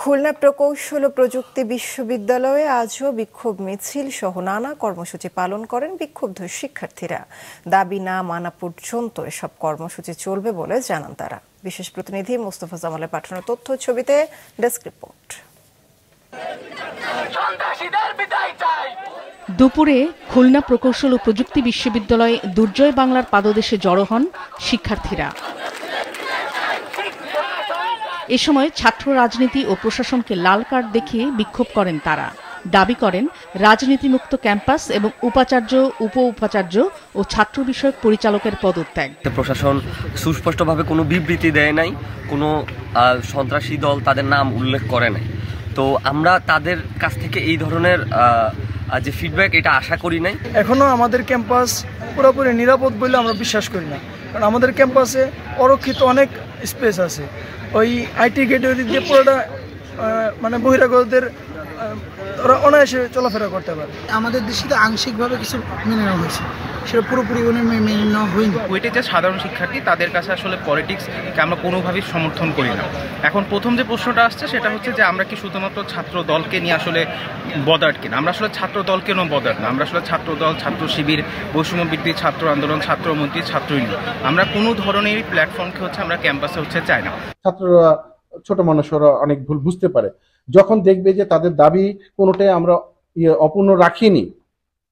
খুলনা প্রকৌশল ও প্রযুক্তি বিশ্ববিদ্যালয়ে আজও বিক্ষোভ মিছিল সহ নানা কর্মসূচি পালন করেন বিক্ষুব্ধ শিক্ষার্থীরা। দাবি না মানা পর্যন্ত এসব কর্মসূচি চলবে বলে জানান তারা। বিশেষ প্রতিনিধি মোস্তফা জামালের পাঠানো তথ্য ছবিতে ডেস্ক রিপোর্ট। দুপুরে খুলনা প্রকৌশল ও প্রযুক্তি বিশ্ববিদ্যালয়ে দুর্জয় বাংলার পাদদেশে জড়ো হন শিক্ষার্থীরা। এ সময় ছাত্র রাজনীতি ও প্রশাসনকে লাল কার্ড দেখিয়ে বিক্ষোভ করেন তারা। দাবি করেন রাজনীতিমুক্ত ক্যাম্পাস এবং উপাচার্য, উপ উপাচার্য ও ছাত্র বিষয়ক পরিচালকের পদত্যাগ। প্রশাসন সুস্পষ্টভাবে কোনো বিবৃতি দেয় নাই, কোনো সন্ত্রাসী দল তাদের নাম উল্লেখ করে নাই। তো আমরা তাদের কাছ থেকে এই ধরনের যে ফিডব্যাক এটা আশা করি নাই। এখনো আমাদের ক্যাম্পাস পুরোপুরি নিরাপদ বলে আমরা বিশ্বাস করি না, কারণ আমাদের ক্যাম্পাসে অরক্ষিত অনেক স্পেস আছে। ওই আইটি গেটের দিক দিয়ে পুরোটা মানে বহিরাগতদের ওরা অনায়াসে চলাফেরা করতে পারে। আমাদের দেশে তো আংশিকভাবে কিছু মেনে নেওয়া হয়েছে, সেটা পুরোপুরি মেনে নেওয়া হয়নি। কুয়েটে যে সাধারণ শিক্ষার্থী তাদের কাছে আসলে পলিটিক্সকে আমরা কোনোভাবেই সমর্থন করি না। এখন প্রথম যে প্রশ্নটা আসছে সেটা হচ্ছে যে আমরা কি শুধুমাত্র ছাত্র দলকে নিয়ে আসলে বদার্ড কিনা। আমরা আসলে ছাত্র দলকে নিয়ে বদার্ড না, আমরা আসলে ছাত্র দল, ছাত্র শিবির, বৈষম্য বিরোধী ছাত্র আন্দোলন, ছাত্রমন্ত্রী, ছাত্র ইউনিয়ন, আমরা কোনো ধরনের প্ল্যাটফর্মকে হচ্ছে আমরা ক্যাম্পাসে হচ্ছে চাই না। ছাত্ররা ছোট মানুষরা অনেক ভুল বুঝতে পারে, যখন দেখবে যে তাদের দাবি কোনোটাই আমরা অপূর্ণ রাখিনি,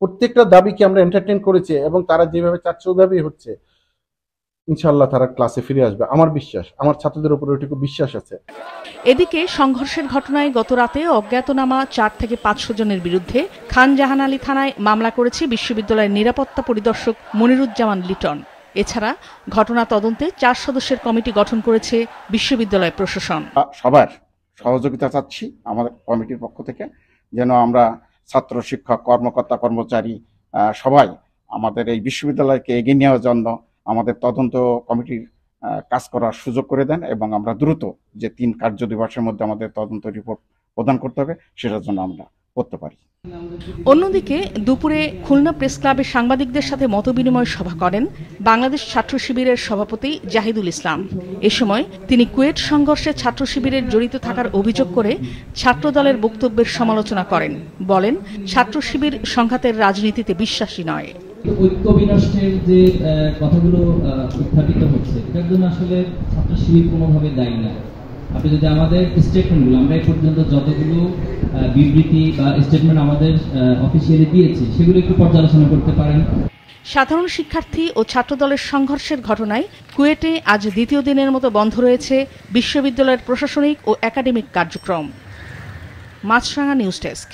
প্রত্যেকটা দাবিকে আমরা এন্টারটেইন করেছি এবং তারা যেভাবে চাচ্ছে ওইভাবেই হচ্ছে, ইনশাআল্লাহ তারা ক্লাসে ফিরে আসবে। আমার বিশ্বাস, আমার ছাত্রদের উপর ওইটুকু বিশ্বাস আছে। এদিকে সংঘর্ষের ঘটনায় গত রাতে অজ্ঞাতনামা 4 থেকে 500 জনের বিরুদ্ধে খান জাহান আলী থানায় মামলা করেছে বিশ্ববিদ্যালয়ের নিরাপত্তা পরিদর্শক মনিরুজ্জামান লিটন। এছাড়া ঘটনা তদন্তে 4 সদস্যের কমিটি গঠন করেছে বিশ্ববিদ্যালয় প্রশাসন। সবার সহযোগিতা চাচ্ছি আমাদের কমিটির পক্ষ থেকে, যেন আমরা ছাত্র, শিক্ষক, কর্মকর্তা, কর্মচারী সবাই আমাদের এই বিশ্ববিদ্যালয়কে এগিয়ে নেওয়ার জন্য আমাদের তদন্ত কমিটির কাজ করার সুযোগ করে দেন এবং আমরা দ্রুত যে 3 কার্য দিবসের মধ্যে আমাদের তদন্ত রিপোর্ট প্রদান করতে হবে সেটার জন্য আমরা করতে পারি। অন্যদিকে দুপুরে খুলনা প্রেস ক্লাবে সাংবাদিকদের সাথে মতবিনিময় সভা করেন বাংলাদেশ ছাত্র শিবিরের সভাপতি জাহিদুল ইসলাম। এ সময় তিনি কুয়েট সংঘর্ষে ছাত্র শিবিরের জড়িত থাকার অভিযোগ করে ছাত্র দলের বক্তব্যের সমালোচনা করেন। বলেন, ছাত্র শিবির সংঘাতের রাজনীতিতে বিশ্বাসী নয়। ঐক্য বিনষ্টের যে কথাগুলো উত্থাপিত হচ্ছে এটার জন্য আসলে ছাত্র শিবির কোনোভাবে দায়ী না। আপনি যদি আমাদের স্টেটমেন্টগুলো, আমরা এই পর্যন্ত যতগুলো বিবৃতি বা স্টেটমেন্ট আমাদের অফিসিয়ালি দিয়েছি সেগুলো একটু পর্যালোচনা করতে পারেন। সাধারণ শিক্ষার্থী ও ছাত্রদলের সংঘর্ষের ঘটনায় কুয়েটে আজ দ্বিতীয় দিনের মতো বন্ধ রয়েছে বিশ্ববিদ্যালয়ের প্রশাসনিক ও একাডেমিক কার্যক্রম। মাছরাঙা নিউজ ডেস্ক।